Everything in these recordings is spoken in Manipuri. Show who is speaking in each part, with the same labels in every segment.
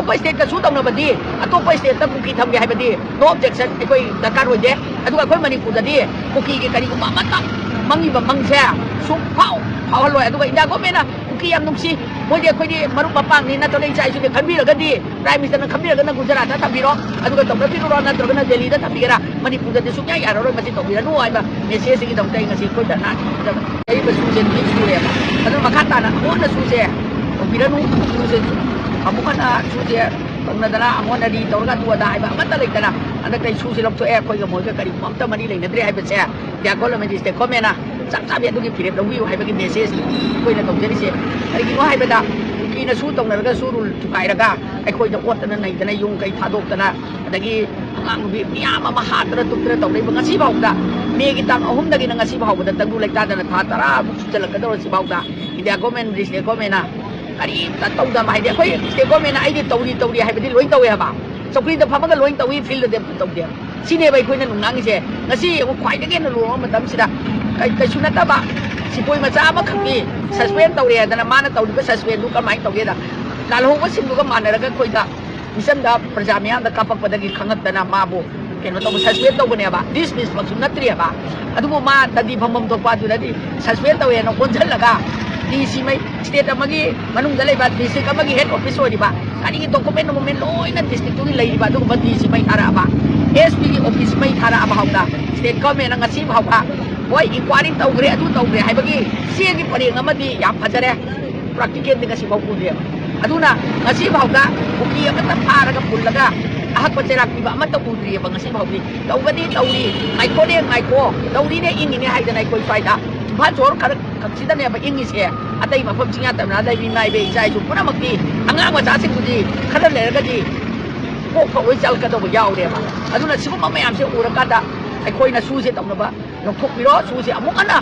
Speaker 1: ไปสเตทก็สู้ตรงนั้นบัดดีตัวไปสเตทตั้งคุกกี้ทำยังไงบัดดีโน้ตเจ็กเซนไอ้คุยแต่การวันเดียตัวคุยมันนี่กูจะดีคุกกี้กันนี่กูมาตั้งมังยี่แบบมังแช่ซุปเผาอร่อยตัวอินดาก็ไม่นะคุกกี้ยำนุ่มซีโมเดียคุยดีมารุปปังนี่น่าจะเล่นใจสุดขันบีเรากันดีรายมิสเตอร์ขันบีเรากันนะกุจราชทำบีร้องตัวก็ต้องรับบีร้องนั่นตัวก็น่าเดลีนั่นทำบีกันมันนี่กูจะสุดยอดเราเลยมาสิต้องบีร้องนู่นไอ้แบบเมสเซสที่ต้องใจกันสิคุยแต่นั่นไอ้แบบสูเซนที่สูเลยตัวมาขัดตานะโอ้น่าสูเซต้องบีร้องนู่นสูเซนkamu kan sudah pengendara amun dari tolong tua dah iba mata lagi kana anda kai susi lok to air koi ga moga kari mamta mani lagi nadri iba saya dia kalau menjadi ste komena sak ya tu ki phirep dawi iba ki message koi na tong jeri se ari ki wa iba da ki na su tong na ga surul tukai raga ai koi da ot na nai da yung kai thadok na adagi ang bi miyama mahatra tukra tong dai ngasi bau da me ki tang ahum dagi ngasi bau da tang du lai ta da na tha tara bu jalak ka do si bau da india komen dis ne komena ari ta tau da mai de khoi se ko me na ai de tau di hai badi loi tau ya ba sokri da phama ga loi tau wi fil de tau de sine bai khoi na nung nang se ngasi ko khwai de ge na lo ma dam sida kai su na ta ba si poi ma cha ma khang ni suspend tau re da na ma na tau du ka suspend du ka mai tau ge da dal ho ko sim du ka ma na ra ga khoi da misam da praja mya da kapak pa da gi khangat da na ma bo keno tau suspend tau ne ba dismiss pa su na tri ba adu mo ma da di phamam to pa du da di suspend tau ye no kon jal laga DC may state amagi manung dalay ba district amagi head office o di ba kani ki document mo men loy na district ni lay di ba do ba DC may tara ba SP office may tara ba hawda state government ang asib hawda boy inquiry tawgre adu tawgre hay bagi siya gi pari ngamadi ya pajare practical ni kasi baw pudre aduna asib hawda uki amata para ka pulaga ahak pacerak di ba amata pudre ba asib hawdi tawgadi tawri ay ko de ay ko tawri ne ingi ne hay da nay ko faida ba jor kar kapsida ne ba ingi se atai ma pham chinga tamna dai bi mai be sai su pura makti anga ma cha sing budi khada le ga di ko ko wai chal ka do ba yaw de ba aduna sibu ma mayam se ura ka da ai khoi na su se tong na ba long thok bi ro su se amuk ana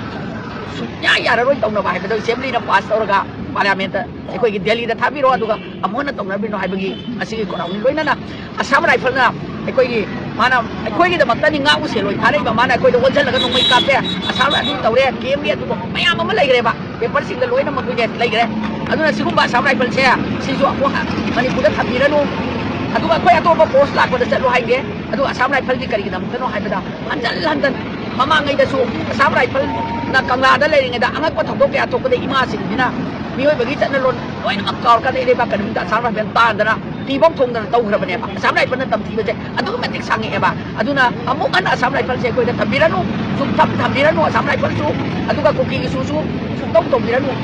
Speaker 1: su nya ya ra roi tong na ba hai ba do assembly na pass tor ga parliament ai khoi gi delhi da thabi ro aduga amona tong na bi no hai ba gi asi gi ko ra ni loi na na asam rifle na ai khoi gi mana ai khoi gi da makta ni nga u se loi thare ba mana khoi do won jal ga no mai ka pe asam ra du tawre game ri adu mayam ma lai gre ba paper sing da loi na ma ku je lai gre aduna sigum ba asam rifle se si jo ko ha mani ku da thabi ra no aduga khoi ato ba post la ko da chalu hai ge adu asam rifle gi kari gi dam no hai ba da handan mama ngai da su asam rifle na kangla da lai ngai da anga ko thok ke ato ko de ima sing dina mioi bagi chat na lon oi na kar ka dei ba kan da asam rifle ta da na ti bom thong da tau gra ba ne ba asam rifle na tam ti ba je adu ma tik sangi e ba aduna amuk an asam rifle se ko da thabira no su thap thabira no asam rifle su aduga ko ki su tong tong bira no